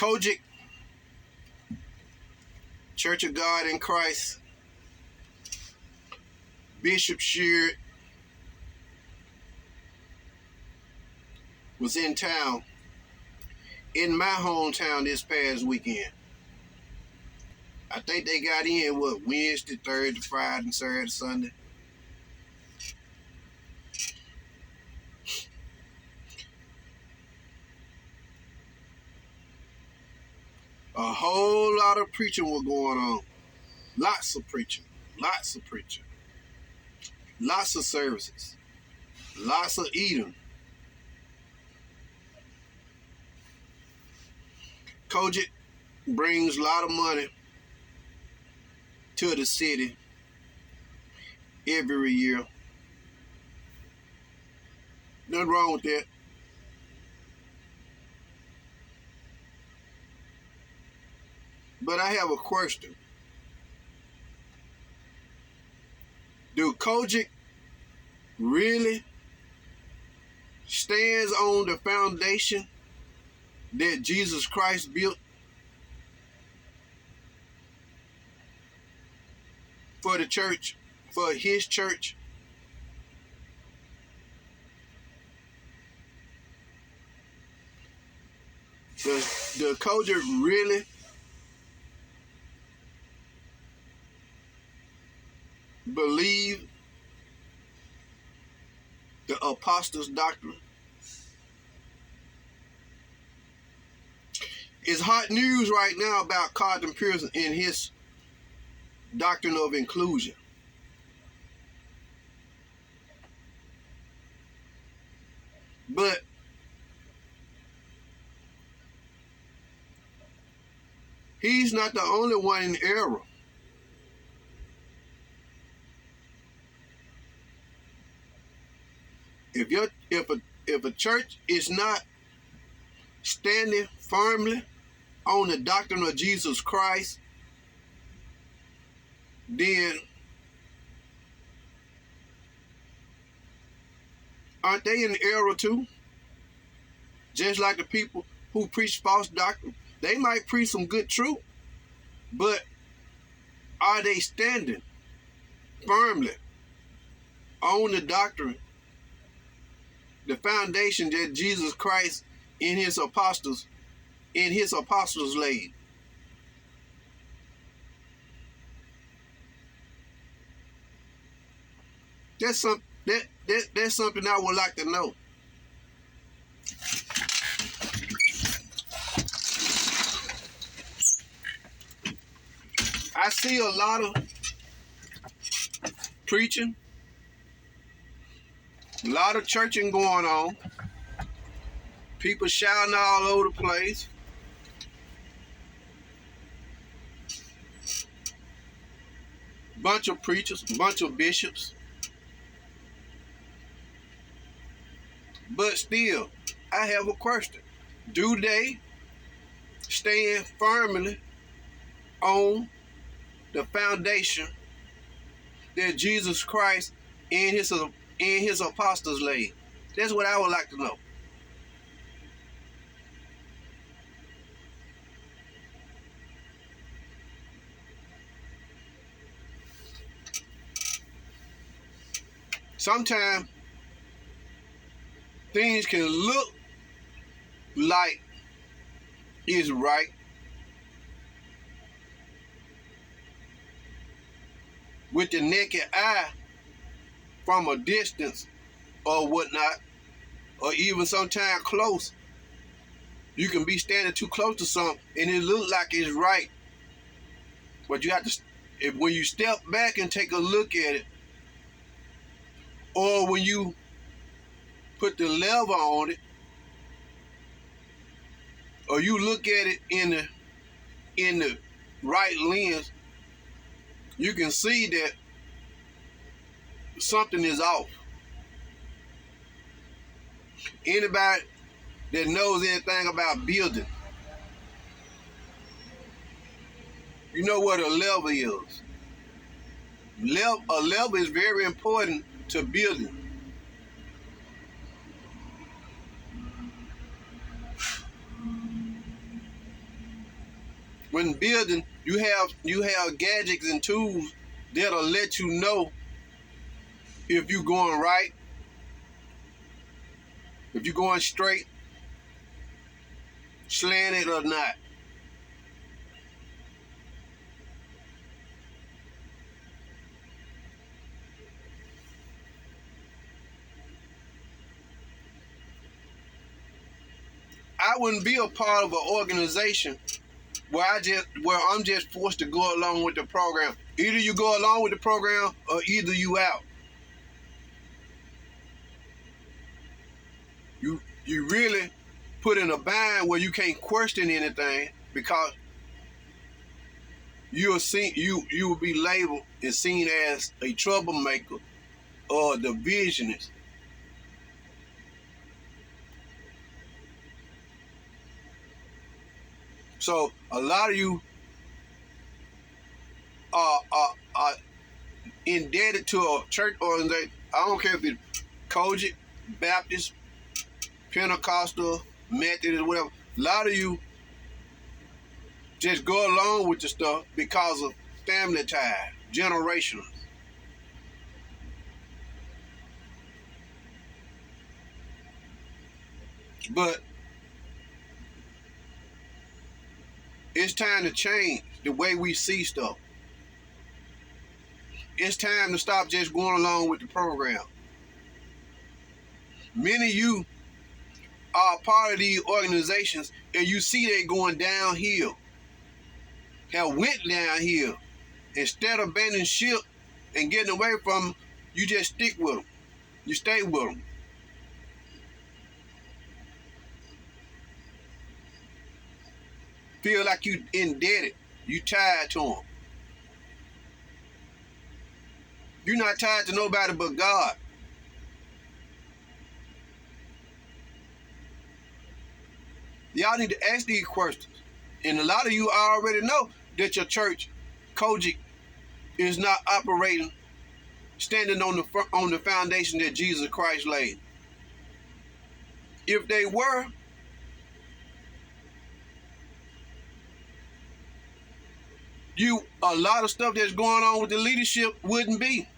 Cogic, Church of God in Christ, Bishop Sheard was in town, in my hometown this past weekend. I think they got in, Wednesday, Thursday, Friday, Saturday, Sunday. A whole lot of preaching was going on. Lots of preaching. Lots of preaching. Lots of services. Lots of eating. Cogic brings a lot of money to the city every year. Nothing wrong with that. But I have a question. Do cogic really stands on the foundation that Jesus Christ built for the church, for his church? Does the cogic really believe the apostles' doctrine? It's hot news right now about Carlton Pearson and his doctrine of inclusion. But he's not the only one in error. If a church is not standing firmly on the doctrine of Jesus Christ, then aren't they in error too? Just like the people who preach false doctrine. They might preach some good truth, but are they standing firmly on the doctrine, the foundation that Jesus Christ in his apostles laid? That's something I would like to know. I see a lot of preaching, a lot of churching going on, people shouting all over the place. Bunch of preachers, bunch of bishops. But still, I have a question. Do they stand firmly on the foundation that Jesus Christ and his apostles laid? That's what I would like to know. Sometimes things can look like it's right, with the naked eye from a distance or whatnot, or even sometimes close. You can be standing too close to something and it look like it's right. But you have to, when you step back and take a look at it, or when you put the lever on it, or you look at it in the right lens, you can see that something is off. Anybody that knows anything about building, you know what a lever is. A lever is very important to building. when building, you have gadgets and tools that'll let you know if you're going right, if you're going straight, slanted or not. I wouldn't be a part of an organization where I'm just forced to go along with the program. Either you go along with the program or either you out. You really put in a bind where you can't question anything because you will be labeled and seen as a troublemaker or a divisionist. So a lot of you are indebted to a church organization. I don't care if it's cogic, Baptist, Pentecostal, Methodist, whatever. A lot of you just go along with the stuff because of family ties, generational. But it's time to change the way we see stuff. It's time to stop just going along with the program. Many of you are part of these organizations and you see they going downhill, have went downhill. Instead of abandoning ship and getting away from them, you just stick with them. You stay with them. Feel like you indebted. You tied to them. You're not tied to nobody but God. Y'all need to ask these questions. And a lot of you already know that your church, cogic, is not operating, standing on the foundation that Jesus Christ laid. If they were, a lot of stuff that's going on with the leadership wouldn't be.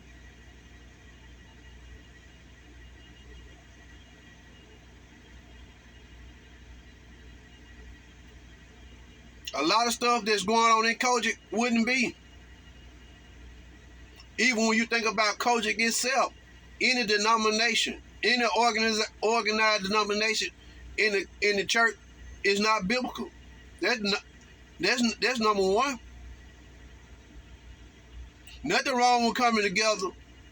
A lot of stuff that's going on in cogic wouldn't be. Even when you think about cogic itself, any denomination, any organized denomination in the church is not biblical. That's number one. Nothing wrong with coming together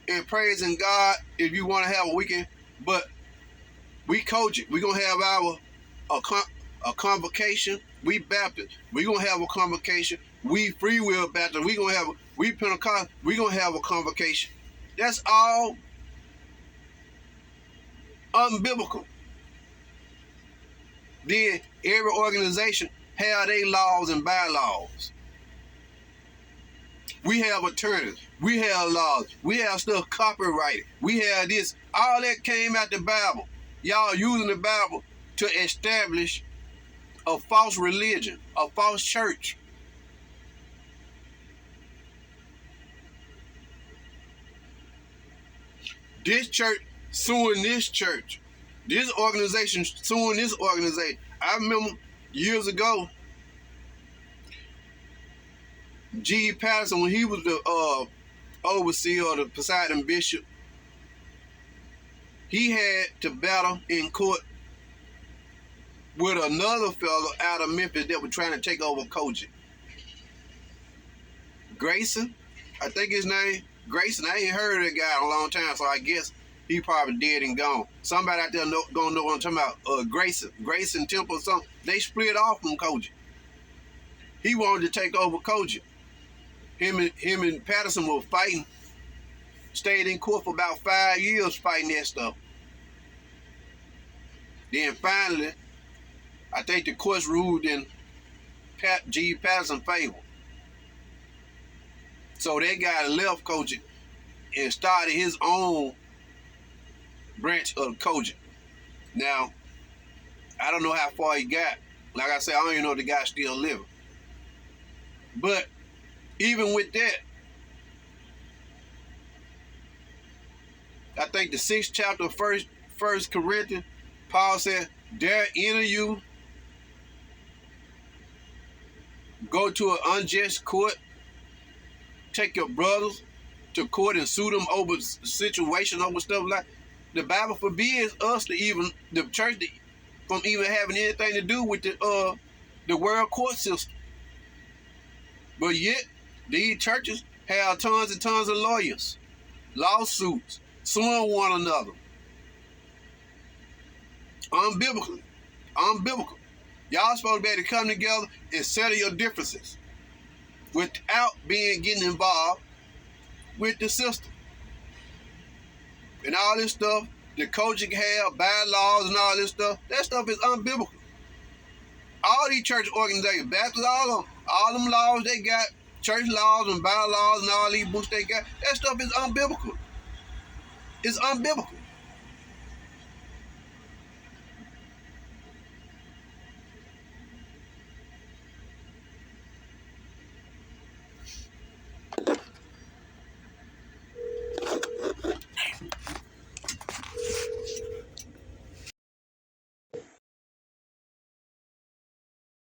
and praising God if you want to have a weekend, but we cogic. We're gonna have a convocation. We Baptist, we're gonna have a convocation. We Free Will Baptist, we Pentecost, we're gonna have a convocation. That's all unbiblical. Then every organization have their laws and bylaws. We have attorneys, we have laws, we have stuff copyrighted, we have this. All that came out the Bible. Y'all using the Bible to establish a false religion, a false church. This church suing this church. This organization suing this organization. I remember years ago, G. Patterson, when he was the overseer of the Poseidon Bishop, he had to battle in court with another fellow out of Memphis that was trying to take over cogic. Grayson, I think his name, Grayson. I ain't heard of that guy in a long time, so I guess he probably dead and gone. Somebody out there gonna know what I'm talking about. Grayson Temple or something. They split off from cogic. He wanted to take over cogic. Him and Patterson were fighting. Stayed in court for about 5 years fighting that stuff. Then finally, I think the courts ruled in G. Patterson's favor. So that guy left cogic and started his own branch of cogic. Now, I don't know how far he got. Like I said, I don't even know if the guy's still living. But even with that, I think the 6th chapter of First Corinthians, Paul said, dare any of you go to an unjust court, take your brothers to court and sue them over situation, over stuff like the Bible forbids us to even, the church, from even having anything to do with the world court system. But yet, these churches have tons and tons of lawyers, lawsuits, suing one another. Unbiblical. Unbiblical. Y'all supposed to be able to come together and settle your differences without getting involved with the system. And all this stuff, the cogic have, bylaws and all this stuff, that stuff is unbiblical. All these church organizations, Baptists, all them laws they got, church laws and bylaws and all these books they got, that stuff is unbiblical. It's unbiblical.